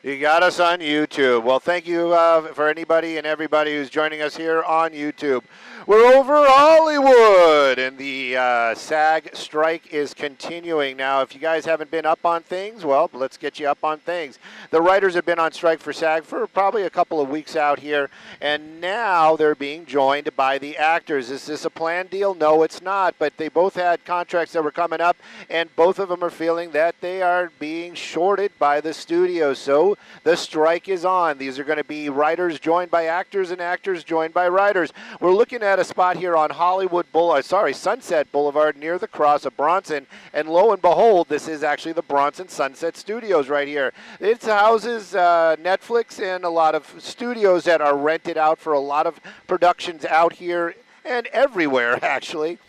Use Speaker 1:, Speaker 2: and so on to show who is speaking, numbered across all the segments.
Speaker 1: You got us on YouTube. Well, thank you for anybody and everybody who's joining us here on YouTube. We're over Hollywood, and the SAG strike is continuing. Now, if you guys haven't been up on things, well, let's get you up on things. The writers have been on strike for SAG for probably a couple of weeks out here, and now they're being joined by the actors. Is this a planned deal? No, it's not, but they both had contracts that were coming up, and both of them are feeling that they are being shorted by the studios. So the strike is on. These are going to be writers joined by actors and actors joined by writers. We're looking at a spot here on Sunset Boulevard near the cross of Bronson, and lo and behold, this is actually the Bronson Sunset Studios right here. It houses Netflix and a lot of studios that are rented out for a lot of productions out here and everywhere, actually.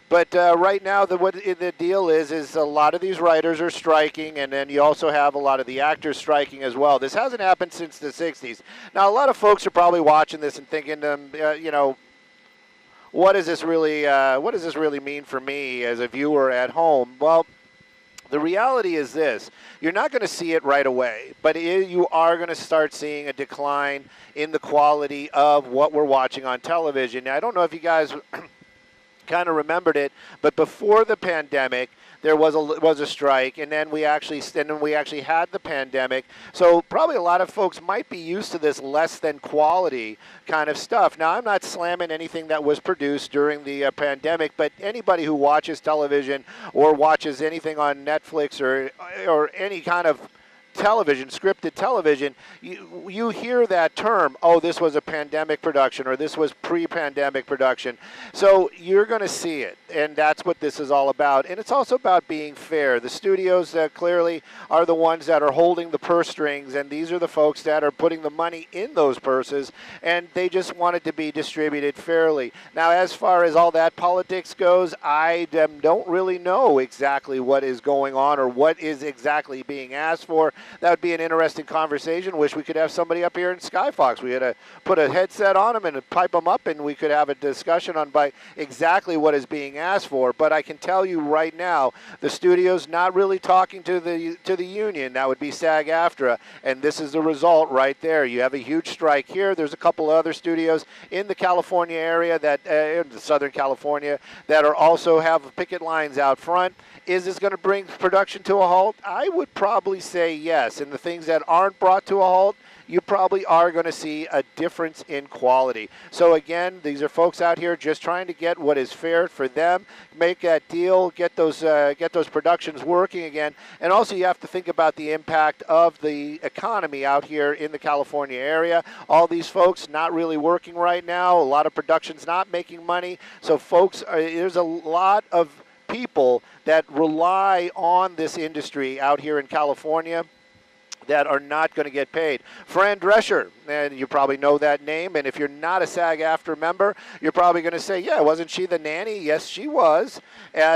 Speaker 1: But right now, the deal is a lot of these writers are striking, and then you also have a lot of the actors striking as well. This hasn't happened since the 60s. Now, a lot of folks are probably watching this and thinking, what does this really mean for me as a viewer at home? Well, the reality is this. You're not going to see it right away, but you are going to start seeing a decline in the quality of what we're watching on television. Now, I don't know if you guys kind of remembered it, but before the pandemic, there was a strike, and then we actually had the pandemic. So probably a lot of folks might be used to this less than quality kind of stuff. Now, I'm not slamming anything that was produced during the pandemic, but anybody who watches television or watches anything on Netflix or any kind of television, scripted television, you hear that term, oh, this was a pandemic production, or this was pre-pandemic production. So you're going to see it, and that's what this is all about. And it's also about being fair. The studios clearly are the ones that are holding the purse strings, and these are the folks that are putting the money in those purses, and they just want it to be distributed fairly. Now, as far as all that politics goes, I don't really know exactly what is going on or what is exactly being asked for. That would be an interesting conversation. Wish we could have somebody up here in Skyfox. We had to put a headset on them and pipe them up, and we could have a discussion on by exactly what is being asked for. But I can tell you right now, the studio's not really talking to the union. That would be SAG-AFTRA, and this is the result right there. You have a huge strike here. There's a couple other studios in the California area in Southern California that are also have picket lines out front. Is this going to bring production to a halt? I would probably say yes. And the things that aren't brought to a halt, you probably are going to see a difference in quality. So again, these are folks out here just trying to get what is fair for them, make that deal, get those productions working again. And also you have to think about the impact of the economy out here in the California area. All these folks not really working right now. A lot of productions not making money. So folks, there's a lot of people that rely on this industry out here in California that are not going to get paid. Fran Drescher, and you probably know that name, and if you're not a SAG-AFTRA member, you're probably going to say, yeah, wasn't she the nanny? Yes, she was.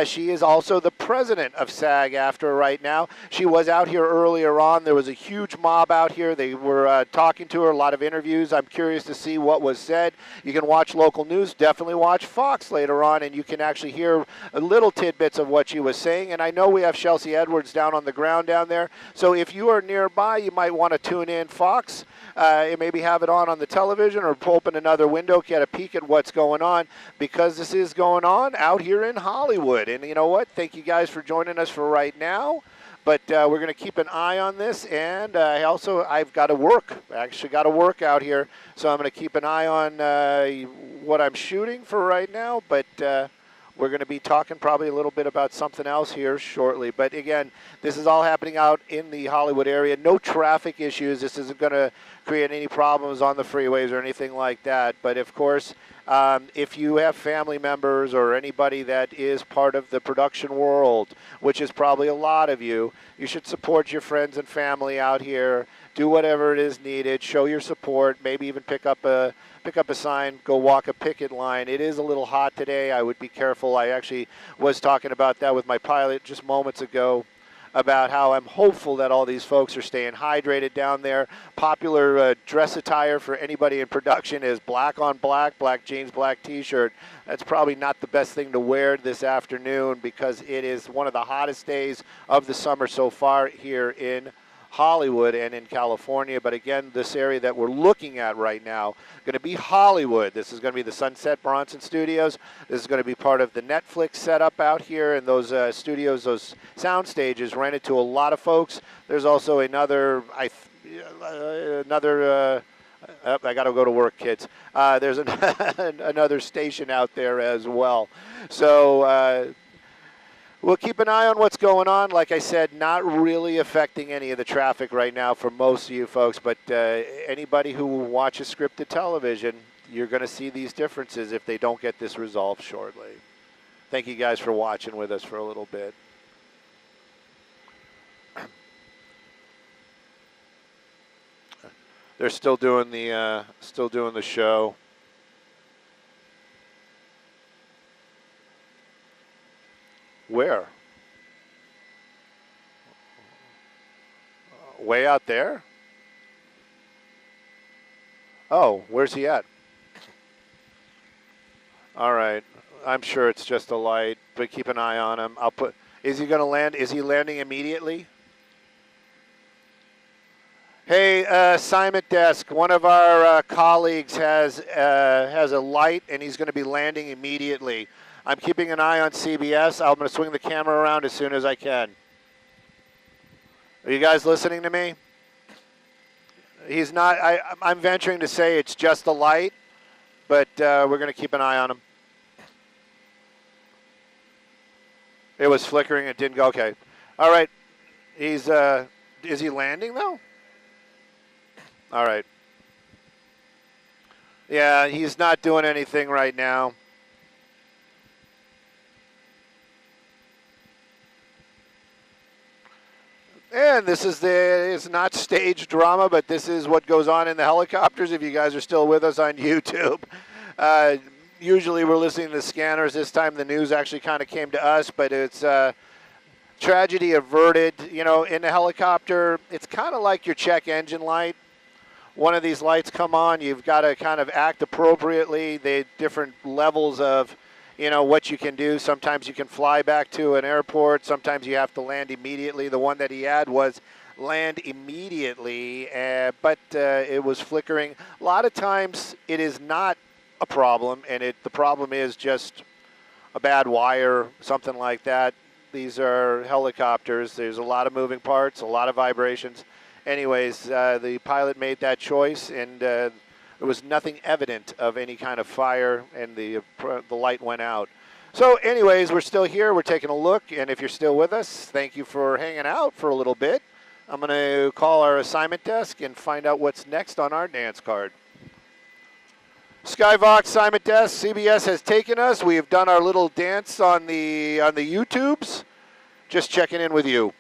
Speaker 1: She is also the president of SAG-AFTRA right now. She was out here earlier on. There was a huge mob out here. They were talking to her, a lot of interviews. I'm curious to see what was said. You can watch local news. Definitely watch Fox later on, and you can actually hear little tidbits of what she was saying. And I know we have Chelsea Edwards down on the ground down there. So if you are nearby, you might want to tune in Fox, maybe have it on the television, or open another window, get a peek at what's going on, because this is going on out here in Hollywood. And you know what? Thank you guys for joining us for right now. But we're going to keep an eye on this, and I've got to work. I actually got to work out here, so I'm going to keep an eye on what I'm shooting for right now. But we're going to be talking probably a little bit about something else here shortly. But again, this is all happening out in the Hollywood area. No traffic issues. This isn't going to create any problems on the freeways or anything like that. But of course, if you have family members or anybody that is part of the production world, which is probably a lot of you, you should support your friends and family out here. Do whatever it is needed. Show your support. Maybe even pick up a sign, go walk a picket line. It is a little hot today. I would be careful. I actually was talking about that with my pilot just moments ago, about how I'm hopeful that all these folks are staying hydrated down there. Popular dress attire for anybody in production is black on black, black jeans, black t-shirt. That's probably not the best thing to wear this afternoon, because it is one of the hottest days of the summer so far here in Hollywood and in California. But again, this area that we're looking at right now, going to be Hollywood. This is going to be the Sunset Bronson Studios. This is going to be part of the Netflix setup out here, and those studios, those sound stages rented to a lot of folks. There's also another, I got to go to work, kids. There's another station out there as well. So we'll keep an eye on what's going on. Like I said, not really affecting any of the traffic right now for most of you folks, but anybody who watches scripted television, you're going to see these differences if they don't get this resolved shortly. Thank you guys for watching with us for a little bit. They're still doing the show. Where? Way out there? Oh, where's he at? All right. I'm sure it's just a light, but keep an eye on him. Is he going to land? Is he landing immediately? Hey, assignment desk, one of our colleagues has a light, and he's going to be landing immediately. I'm keeping an eye on CBS. I'm going to swing the camera around as soon as I can. Are you guys listening to me? He's not. I'm venturing to say it's just a light, but we're going to keep an eye on him. It was flickering. It didn't go. Okay. All right. Is he landing, though? All right. Yeah, he's not doing anything right now. And this is it's not stage drama, but this is what goes on in the helicopters, if you guys are still with us on YouTube. Usually we're listening to the scanners. This time the news actually kind of came to us, but it's tragedy averted. You know, in the helicopter, it's kind of like your check engine light. One of these lights come on, you've got to kind of act appropriately. They different levels of, you know, what you can do. Sometimes you can fly back to an airport. Sometimes you have to land immediately. The one that he had was land immediately, but it was flickering. A lot of times it is not a problem, and the problem is just a bad wire, something like that. These are helicopters. There's a lot of moving parts, a lot of vibrations. Anyways, the pilot made that choice, and there was nothing evident of any kind of fire, and the light went out. So anyways, we're still here. We're taking a look, and if you're still with us, thank you for hanging out for a little bit. I'm going to call our assignment desk and find out what's next on our dance card. Skyvox assignment desk, CBS has taken us. We have done our little dance on the YouTubes. Just checking in with you.